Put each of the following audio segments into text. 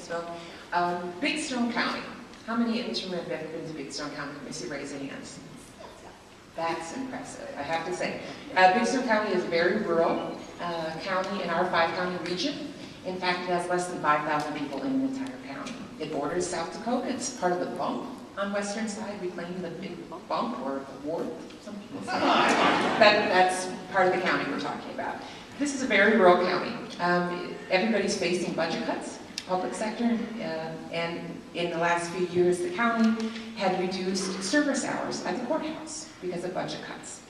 Phil. Big Stone County. How many in this room have ever been to Big Stone County? Let me see, raise your hands. That's impressive, I have to say. Big Stone County is a very rural county in our 5-county region. In fact, it has less than 5,000 people in the entire county. It borders South Dakota. It's part of the bump on western side. We claim the big bump or the ward, some people say. That's part of the county we're talking about. This is a very rural county. Everybody's facing budget cuts, public sector, and in the last few years, the county had reduced service hours at the courthouse because of budget cuts.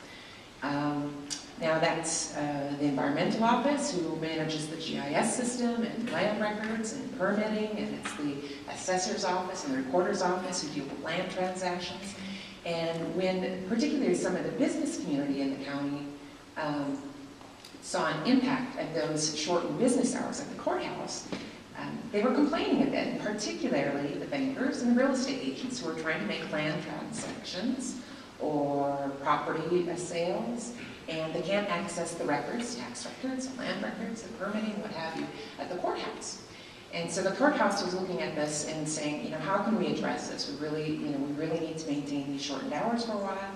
Now that's the environmental office who manages the GIS system and land records and permitting, and it's the assessor's office and the recorder's office who deal with land transactions. And when particularly some of the business community in the county saw an impact of those shortened business hours at the courthouse, they were complaining a bit, and particularly the bankers and the real estate agents who were trying to make land transactions or property sales, and they can't access the records, tax records, land records, and permitting, what have you, at the courthouse. And so the courthouse was looking at this and saying, how can we address this? We really need to maintain these shortened hours for a while.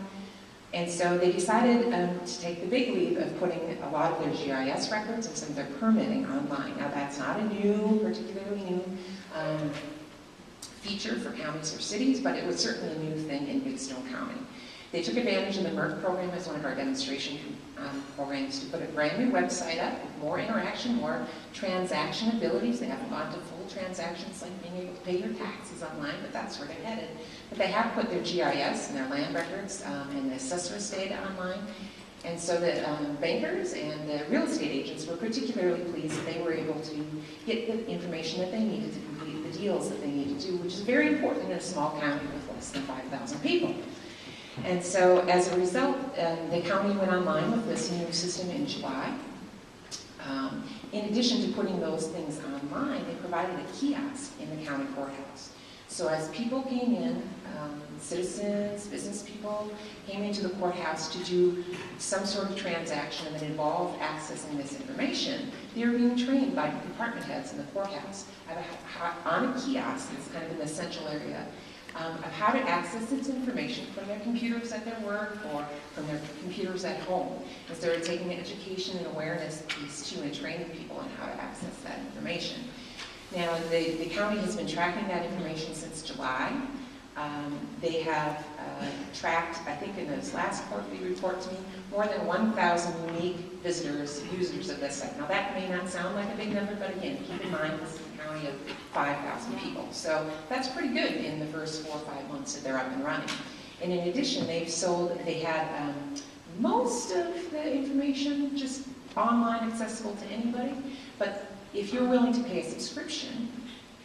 And so they decided to take the big leap of putting a lot of their GIS records and some of their permitting online. Now that's not a particularly new feature for counties or cities, but it was certainly a new thing in Big Stone County. They took advantage of the MIRC program as one of our demonstration programs to put a brand new website up with more interaction, more transaction abilities. They haven't gone to full transactions like being able to pay your taxes online, but that's where they're headed. But they have put their GIS and their land records and the assessor's data online. And so the bankers and the real estate agents were particularly pleased that they were able to get the information that they needed to complete the deals that they needed to, which is very important in a small county with less than 5,000 people. And so as a result, the county went online with this new system in July. In addition to putting those things online, they provided a kiosk in the county courthouse. So as people came in, citizens, business people, came into the courthouse to do some sort of transaction that involved accessing this information, they were being trained by department heads in the courthouse on a kiosk that's kind of in the central area, of how to access this information from their computers at their work or from their computers at home. And so they're taking an education and awareness piece too and training people on how to access that information. Now, the county has been tracking that information since July. They have tracked, I think in this last quarterly report to me, more than 1,000 unique visitors, users of this site. Now that may not sound like a big number, but again, keep in mind this is a county of 5,000 people. So that's pretty good in the first 4 or 5 months that they're up and running. And in addition, they had most of the information just online accessible to anybody, but if you're willing to pay a subscription,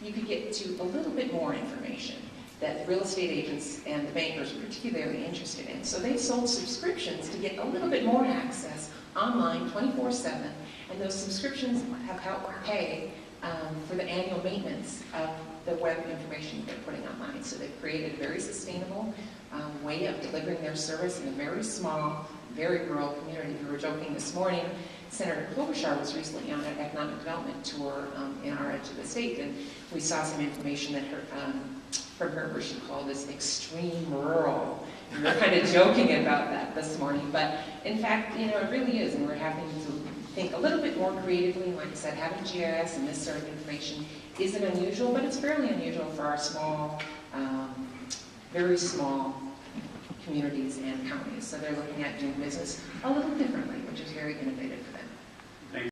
you could get to a little bit more information that real estate agents and the bankers are particularly interested in. So they sold subscriptions to get a little bit more access online 24/7, and those subscriptions have helped pay for the annual maintenance of the web information they're putting online. So they've created a very sustainable way of delivering their service in a very small, very rural community. We were joking this morning, Senator Klobuchar was recently on an economic development tour in our edge of the state, and we saw some information that from her where she called this extreme rural. And we were kind of joking about that this morning, but in fact, it really is, and we're having to think a little bit more creatively. And like I said, having GIS and this sort of information isn't unusual, but it's fairly unusual for our small, very small communities and counties. So they're looking at doing business a little differently, which is very innovative for them.